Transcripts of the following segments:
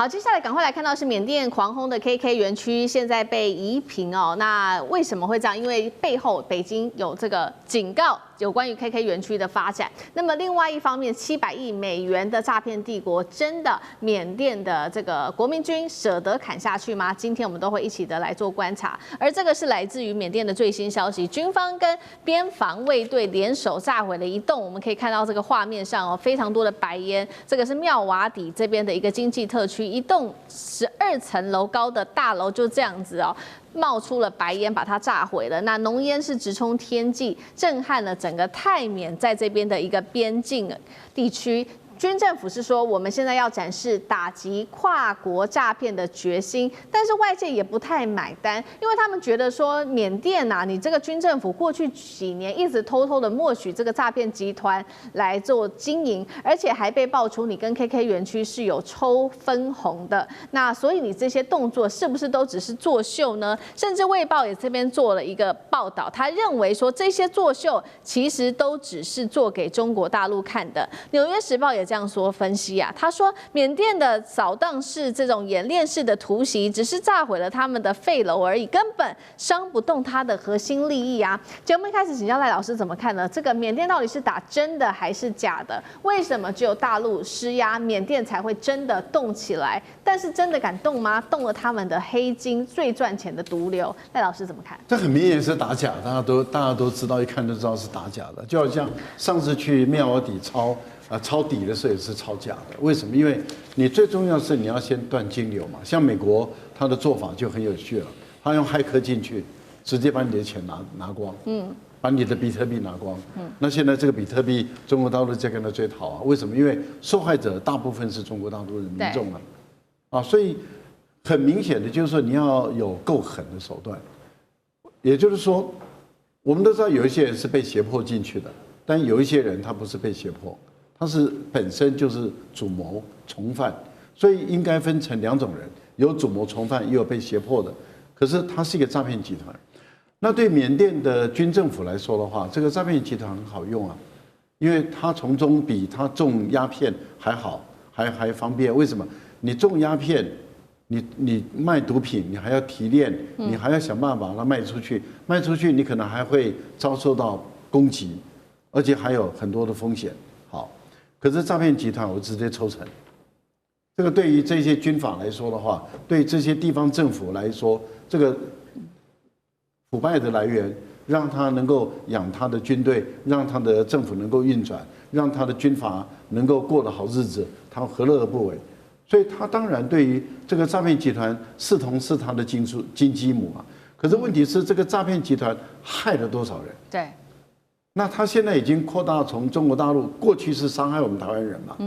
好，接下來趕快來看到是緬甸狂轟的 KK 園區，現在被夷平哦。那為什麼會這樣？因為背後北京有這個警告，有關於 KK 園區的發展。那麼另外一方面，700億美元的詐騙帝國，真的緬甸的這個國民軍捨得砍下去嗎？今天我們都會一起的來做觀察。而這個是來自於緬甸的最新消息，軍方跟邊防衛隊聯手炸毀了一棟，我們可以看到這個畫面上哦，非常多的白煙。這個是妙瓦底這邊的一個經濟特區。一棟12層樓高的大樓就這樣子哦，冒出了白煙，把它炸毀了。那濃煙是直衝天際，震撼了整個泰緬在這邊的一個邊境地區。軍政府是說，我們現在要展示打擊跨國詐騙的決心，但是外界也不太買單，因為他們覺得說，緬甸啊，你這個軍政府過去幾年一直偷偷的默許這個詐騙集團來做經營，而且還被爆出你跟 KK 園區是有抽分紅的，那所以你這些動作是不是都只是作秀呢？甚至《衛報》也這邊做了一個報道，他認為說這些作秀其實都只是做給中國大陸看的，《紐約時報》也這樣說分析啊，他說緬甸的掃蕩式這種演練式的突襲，只是炸毀了他們的廢樓而已，根本傷不動他的核心利益啊。節目一開始請教賴老師怎麼看呢？這個緬甸到底是打真的還是假的？為什麼只有大陸施壓，緬甸才會真的動起來？但是真的敢動嗎？動了他們的黑金最賺錢的毒瘤，賴老師怎麼看？這很明顯是打假，大家都知道，一看就知道是打假的，就好像上次去妙瓦底抄底的时候也是抄假的，为什麼？因為你最重要是你要先斷金流嘛。像美國他的做法就很有趣了，他用駭客進去，直接把你的錢拿光，把你的比特幣拿光，那現在這個比特幣中國大陸在跟他追討啊，為什麼？因為受害者大部分是中國大陸的民眾啊，所以很明顯的就是說你要有夠狠的手段，也就是說，我們都知道有一些人是被脅迫進去的，但有一些人他不是被脅迫。他是本身就是主謀從犯，所以應該分成兩種人，有主謀從犯，也有被脅迫的。可是他是一個詐騙集團。那對緬甸的軍政府來說的話，這個詐騙集團很好用啊，因為他從中比他種鴉片還好，還方便。為什麼？你種鴉片，你賣毒品，你還要提煉，你還要想辦法把它賣出去，賣出去你可能還會遭受到攻擊，而且還有很多的風險。好。可是詐騙集團我直接抽成，這個對於這些軍閥來說的話，對這些地方政府來說，這個腐敗的來源，讓他能夠養他的軍隊，讓他的政府能夠運轉，讓他的軍閥能夠過得好日子，他何樂而不為？所以他當然對於這個詐騙集團視同是他的金雞母啊。可是問題是，這個詐騙集團害了多少人？對。那他現在已經擴大，從中國大陸過去是傷害我們台灣人嘛，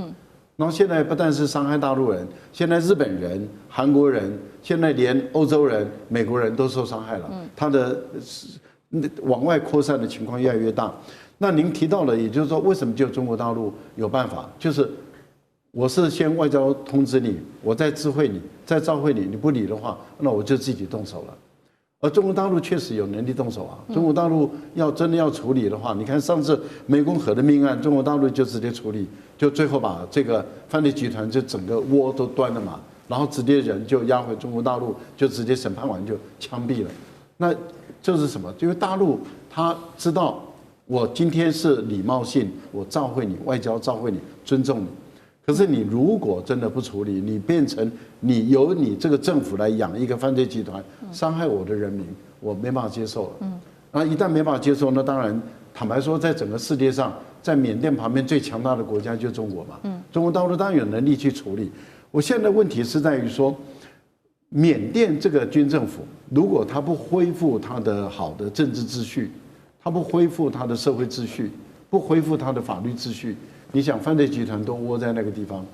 然後現在不但是傷害大陸人，現在日本人、韓國人，現在連歐洲人、美國人都受傷害了，他的往外擴散的情況越來越大。那您提到了，也就是說，為什麼就中國大陸有辦法？就是我是先外交通知你，我再知會你，再召會你，你不理的話，那我就自己動手了。而中國大陸確實有能力動手啊！中國大陸要真的要處理的話，你看上次湄公河的命案，中國大陸就直接處理，就最後把這個犯罪集團就整個窩都端了嘛，然後直接人就押回中國大陸，就直接審判完就槍斃了。那這是什麼？因為大陸他知道我今天是禮貌性，我召會你，外交召會你，尊重你。可是你如果真的不處理，你變成你由你這個政府來養一個犯罪集團，傷害我的人民，我沒辦法接受了。那一旦沒辦法接受，那當然坦白說，在整個世界上，在緬甸旁邊最強大的國家就是中國嘛。中國大陸當然有能力去處理。我現在的問題是在於說，緬甸這個軍政府，如果他不恢復他的好的政治秩序，他不恢復他的社會秩序，不恢復他的法律秩序。你想犯罪集團都窩在那個地方，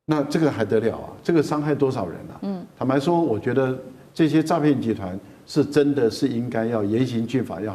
那這個還得了啊？這個傷害多少人啊？坦白說，我覺得這些詐騙集團是真的是應該要嚴刑峻法，要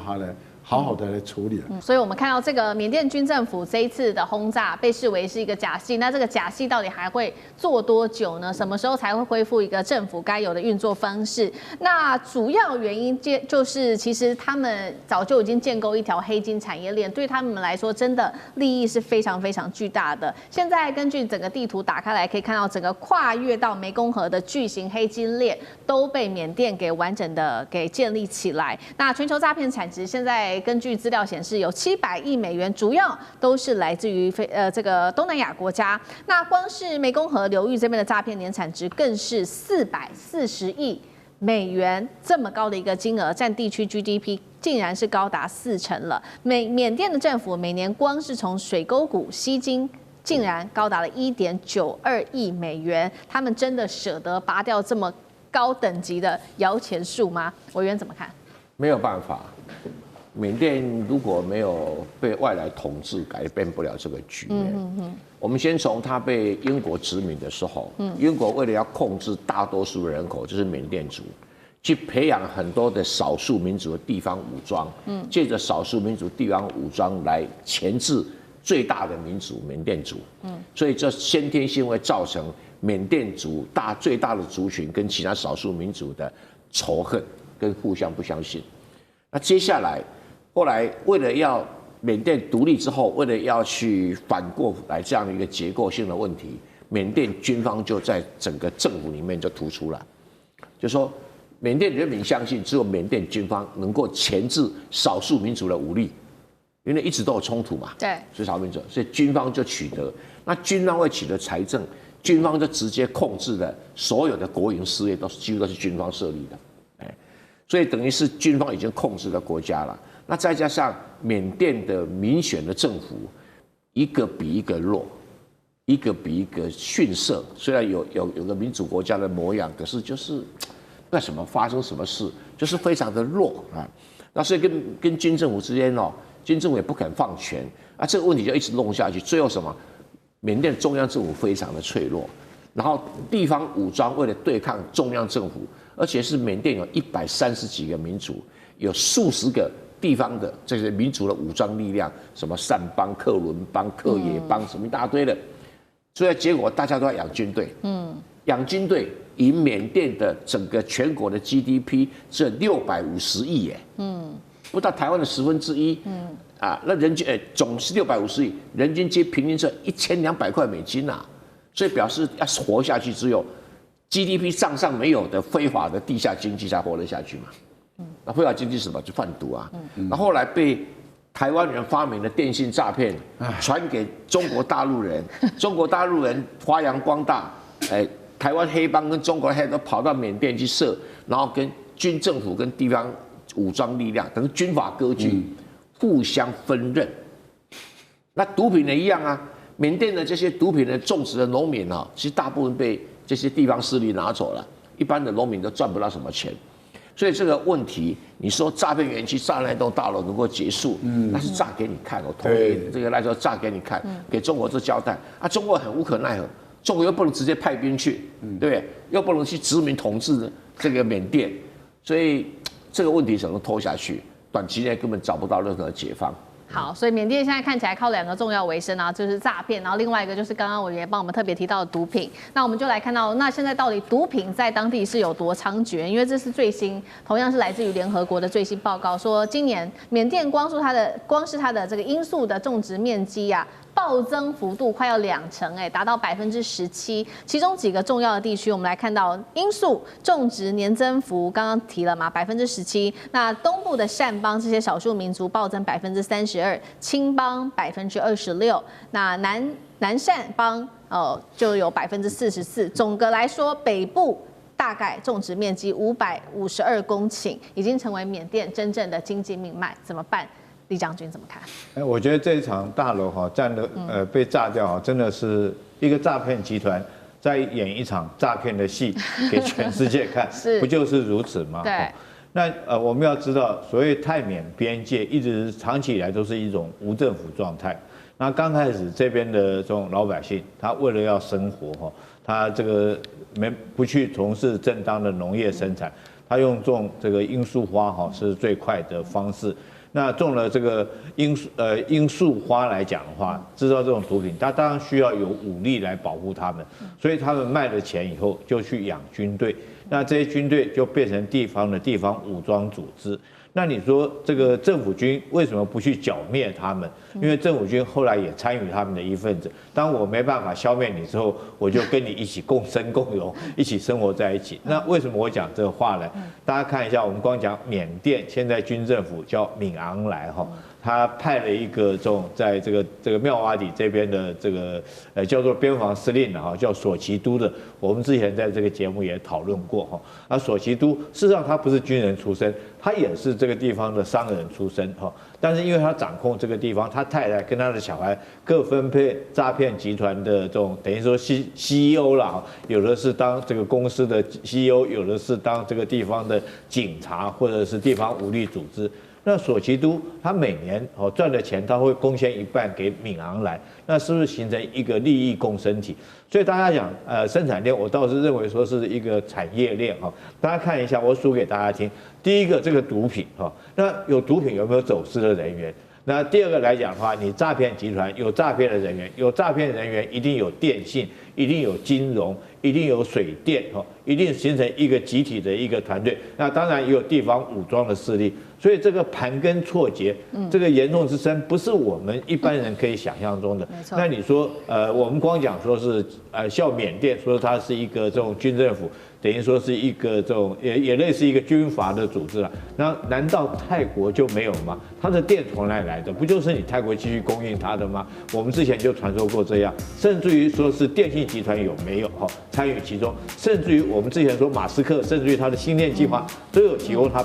好好的來處理。所以我們看到這個緬甸軍政府這一次的轟炸被視為是一個假戲，那這個假戲到底還會做多久呢？什麼時候才會恢復一個政府該有的運作方式？那主要原因就是其實他們早就已經建構一條黑金產業鏈，對他們來說真的利益是非常非常巨大的。現在根據整個地圖打開來，可以看到整個跨越到湄公河的巨型黑金鏈都被緬甸給完整的給建立起來。那全球詐騙產值現在根據資料顯示有700億美元，主要都是來自於這個東南亞國家。那光是湄公河流域這邊的詐騙年產值更是440億美元，這麼高的一個金額，佔地區 GDP 竟然是高達40%了。緬甸的政府每年光是從水溝谷吸金，竟然高達了1.92億美元，他們真的捨得拔掉這麼高等級的搖錢樹嗎？委員怎麼看？沒有辦法，緬甸如果沒有被外來統治，改變不了這個局面。我們先從他被英國殖民的時候，英國為了要控制大多數的人口，就是緬甸族，去培養很多的少數民族的地方武装，借着少數民族地方武裝來鉗制最大的民族緬甸族，所以這先天性會造成緬甸族最大的族群跟其他少數民族的仇恨跟互相不相信。那接下來，後來為了要緬甸獨立之後，為了要去反過來這樣的一個結構性的問題，緬甸軍方就在整個政府裡面就突出了，就說緬甸人民相信只有緬甸軍方能夠鉗制少數民族的武力，因為一直都有衝突嘛，對，所以少数民族，所以軍方就取得，那軍方會取得財政，軍方就直接控制了所有的國營事業，幾乎都是軍方設立的，所以等於是軍方已經控制了國家了。那再加上緬甸的民選的政府，一個比一個弱，一個比一個遜色。雖然有個民主國家的模樣，可是就是那什麼發生什麼事，就是非常的弱啊。那所以跟軍政府之間哦，軍政府也不肯放權啊，這個問題就一直弄下去。最後什麼？緬甸中央政府非常的脆弱，然後地方武裝為了對抗中央政府，而且是緬甸有130幾個民族，有數十個地方的這些民族的武裝力量，什麼善邦、克倫邦、克也邦，什麼一大堆的，所以結果大家都要養軍隊，養軍隊以緬甸的整個全國的 GDP 只有650億耶，不到台灣的1/10，啊，那人均總是650億，人均平均是1200塊美金啊，所以表示要活下去，只有 GDP 賬上沒有的非法的地下經濟才活得下去嘛。那非法經濟是什麼？就販毒啊。那後來被台灣人發明的電信詐騙，傳給中國大陸人，中國大陸人發揚光大，台灣黑幫跟中國黑都跑到緬甸去設，然後跟軍政府跟地方武裝力量等於軍閥割據，互相分潤。那毒品也一樣啊，緬甸的這些毒品的種植的農民啊，其實大部分被這些地方勢力拿走了，一般的農民都賺不到什麼錢。所以這個問題，你說詐騙園區、炸那棟大樓能夠結束，那是炸給你看，我同意這個來說炸給你看，給中國做交代啊。中國很無可奈何，中國又不能直接派兵去，對不對？又不能去殖民統治這個緬甸，所以這個問題只能拖下去，短期內根本找不到任何解放。好，所以緬甸現在看起來靠2個重要為生啊，就是詐騙，然後另外一個就是剛剛委員幫我們特別提到的毒品。那我們就來看到，那現在到底毒品在當地是有多猖獗？因為這是最新，同樣是来自於聯合國的最新報告，說今年緬甸光是它的這個罌粟的種植面積啊，暴增幅度快要20%，達到17%。其中幾個重要的地區，我們來看到罌粟種植年增幅，剛剛提了嘛，17%。那東部的善邦這些少數民族暴增32%，青邦26%，那南善邦就有44%。總的來說，北部大概種植面積552公頃，已經成為緬甸真正的經濟命脈，怎麼辦？李將軍怎麼看？我覺得這一場大樓被炸掉，真的是一個詐騙集团在演一場詐騙的戲給全世界看，不就是如此嗎？對。那我們要知道，所謂泰緬邊界一直長期以來都是一種無政府狀態。那剛開始這邊的這種老百姓，他為了要生活他這個不去從事正當的農業生產，他用種這個罌粟花是最快的方式。那種了這個罂粟花來講的話，制造這種毒品，它當然需要有武力來保護他們，所以他們賣了錢以後就去養軍隊，那這些軍隊就變成地方武裝組織。那你說這個政府軍為什麼不去剿滅他們？因為政府軍後來也參與他們的一份子。當我沒辦法消滅你之後，我就跟你一起共生共榮，一起生活在一起。那為什麼我講這個話呢？大家看一下，我們光講緬甸現在軍政府叫敏昂萊哈。他派了一個這種在這個妙瓦底這邊的這個叫做邊防司令的哈，叫索奇都的。我們之前在這個節目也討論過哈。那索奇都事實上他不是軍人出身，他也是這個地方的商人出身哈。但是因為他掌控這個地方，他太太跟他的小孩各分配詐騙集團的這種等於說 CEO 啦，有的是當這個公司的 CEO， 有的是當這個地方的警察或者是地方武力組織。那索奇都他每年賺的錢，他會貢獻一半給敏昂萊，那是不是形成一個利益共生體？所以大家講生產鏈，我倒是認為說是一個產業鏈哈。大家看一下，我數給大家聽。第一個這個毒品哈，那有毒品有沒有走私的人員？那第二個來講的話，你詐騙集團有詐騙的人員，有詐騙人員一定有電信，一定有金融，一定有水電哈，一定形成一個集體的一個團隊。那當然也有地方武裝的勢力。所以這個盤根錯節，這個嚴重之深，不是我們一般人可以想象中的。那你說，我們光講說是像緬甸說它是一個這種軍政府，等於說是一個這種也類似一個軍閥的組織了。那難道泰國就沒有嗎？它的電從哪裡來的？不就是你泰國繼續供應它的嗎？我們之前就傳說過這樣，甚至於說是電信集團有沒有參與其中？甚至於我們之前說馬斯克，甚至於他的星鏈計劃都有提供他